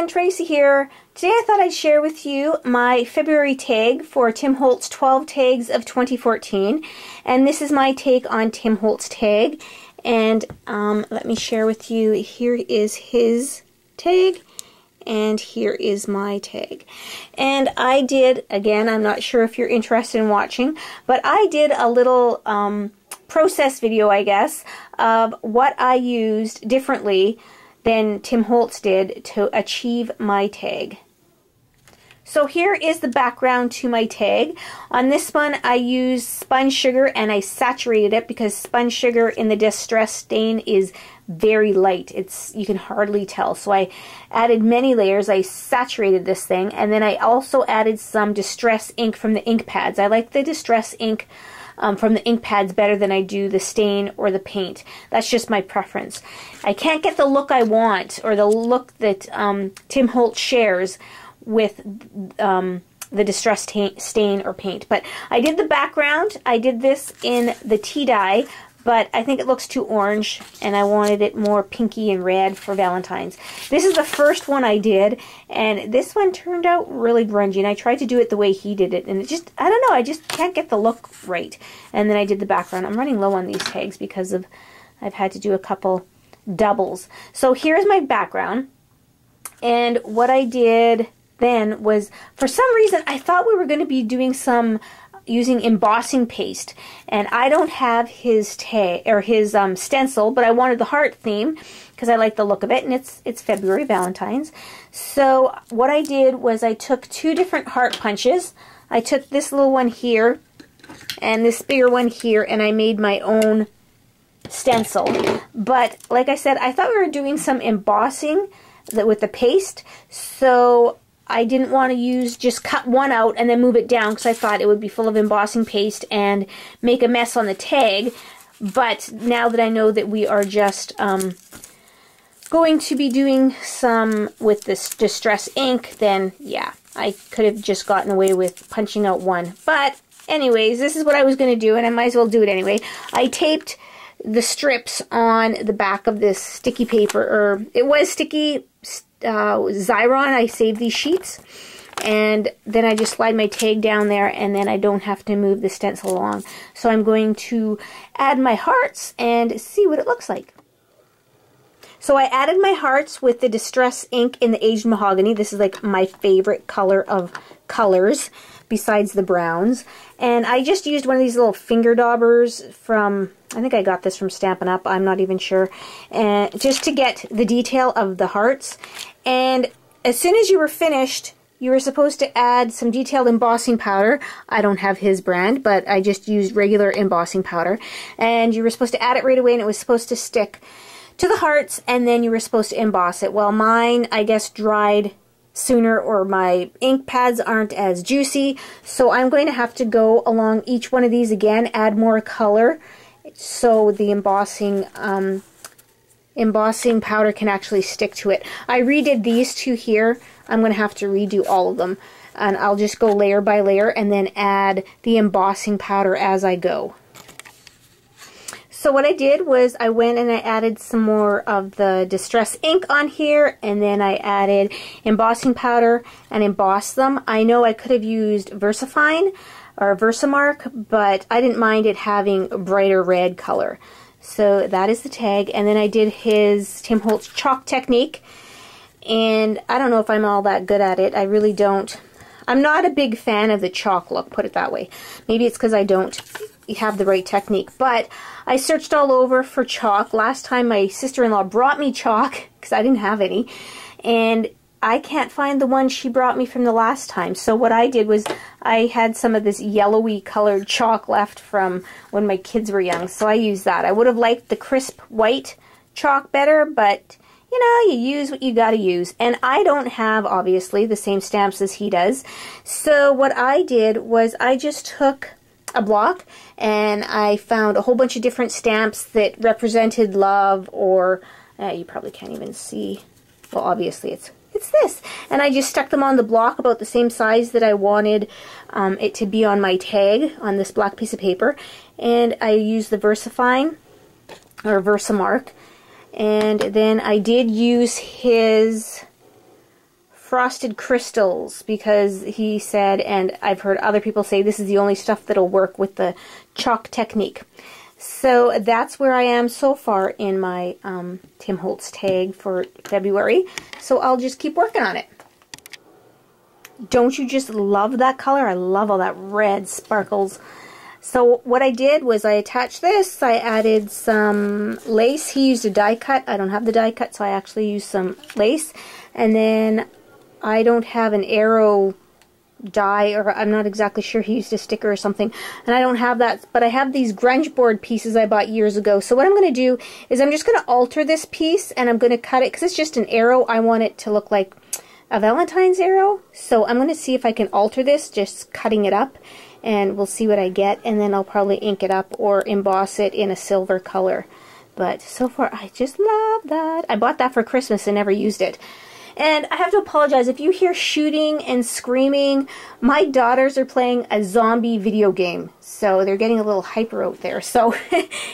everyone, Tracy here. Today I thought I'd share with you my February tag for Tim Holtz 12 tags of 2014. And this is my take on Tim Holtz tag. And let me share with you, here is his tag and here is my tag. And I did, again, I'm not sure if you're interested in watching, but I did a little process video, I guess, of what I used differently than Tim Holtz did to achieve my tag. So here is the background to my tag. On this one I used spun sugar and I saturated it because spun sugar in the Distress stain is very light. You can hardly tell. So I added many layers. I saturated this thing, and then I also added some Distress ink from the ink pads. I like the Distress ink from the ink pads better than I do the stain or the paint. That's just my preference. I can't get the look I want, or the look that Tim Holtz shares with the Distress stain or paint. But I did the background. I did this in the tea dye, but I think it looks too orange and I wanted it more pinky and red for Valentine's. This is the first one I did, and this one turned out really grungy, and I tried to do it the way he did it, and it just, I don't know, I just can't get the look right. And then I did the background. I'm running low on these tags because I've had to do a couple doubles. So here's my background, and what I did then was, for some reason, I thought we were going to be doing some using embossing paste, and I don't have his tag or his stencil, but I wanted the heart theme because I like the look of it, and it's February, Valentine's. So what I did was I took two different heart punches. I took this little one here and this bigger one here, and I made my own stencil. But like I said, I thought we were doing some embossing with the paste, so I didn't want to use, just cut one out and then move it down because I thought it would be full of embossing paste and make a mess on the tag. But now that I know that we are just going to be doing some with this Distress ink, then yeah, I could have just gotten away with punching out one. But anyways, this is what I was going to do, and I might as well do it anyway. I taped the strips on the back of this sticky paper, or it was sticky Xyron. I saved these sheets, and then I just slide my tag down there, and then I don't have to move the stencil along. So I'm going to add my hearts and see what it looks like. So I added my hearts with the Distress ink in the Aged Mahogany. This is like my favorite color of colors besides the browns. And I just used one of these little finger daubers from, I think I got this from Stampin' Up, I'm not even sure, and just to get the detail of the hearts. And as soon as you were finished, you were supposed to add some detailed embossing powder. I don't have his brand, but I just used regular embossing powder. And you were supposed to add it right away, and it was supposed to stick to the hearts, and then you were supposed to emboss it. Well, mine, I guess, dried sooner, or my ink pads aren't as juicy, so I'm going to have to go along each one of these again, add more color, so the embossing powder can actually stick to it. I redid these two here. I'm going to have to redo all of them, and I'll just go layer by layer and then add the embossing powder as I go. So what I did was I went and I added some more of the Distress ink on here, and then I added embossing powder and embossed them. I know I could have used VersaFine or Versamark, but I didn't mind it having a brighter red color. So that is the tag, and then I did his Tim Holtz chalk technique, and I don't know if I'm all that good at it. I really don't. I'm not a big fan of the chalk look, put it that way. Maybe it's because I don't have the right technique, but I searched all over for chalk. Last time my sister-in-law brought me chalk because I didn't have any, and I can't find the one she brought me from the last time. So what I did was I had some of this yellowy colored chalk left from when my kids were young, so I used that. I would have liked the crisp white chalk better, but you know, you use what you gotta use. And I don't have, obviously, the same stamps as he does. So what I did was I just took a block and I found a whole bunch of different stamps that represented love, or you probably can't even see. Well, obviously it's this. And I just stuck them on the block about the same size that I wanted it to be on my tag on this black piece of paper. And I used the VersaFine or Versamark. And then I did use his frosted crystals because he said, and I've heard other people say, this is the only stuff that'll work with the chalk technique. So that's where I am so far in my Tim Holtz tag for February. So I'll just keep working on it. Don't you just love that color? I love all that red sparkles. So what I did was I attached this. I added some lace. He used a die cut. I don't have the die cut, so I actually used some lace. And then I don't have an arrow die, or I'm not exactly sure, he used a sticker or something, and I don't have that, but I have these grunge board pieces I bought years ago. So what I'm going to do is I'm just going to alter this piece, and I'm going to cut it, because it's just an arrow. I want it to look like a Valentine's arrow, so I'm going to see if I can alter this, just cutting it up, and we'll see what I get, and then I'll probably ink it up or emboss it in a silver color. But so far, I just love that. I bought that for Christmas and never used it. And I have to apologize if you hear shooting and screaming. My daughters are playing a zombie video game, so they're getting a little hyper out there. So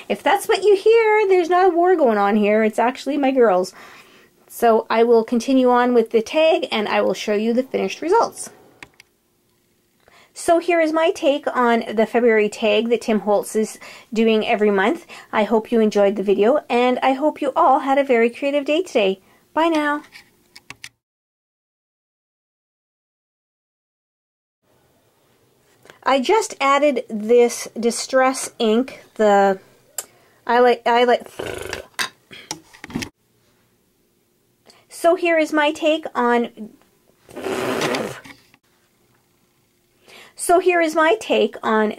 if that's what you hear, there's not a war going on here. It's actually my girls. So I will continue on with the tag, and I will show you the finished results. So here is my take on the February tag that Tim Holtz is doing every month. I hope you enjoyed the video, and I hope you all had a very creative day today. Bye now. I just added this Distress ink, I like. So here is my take on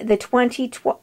the 2012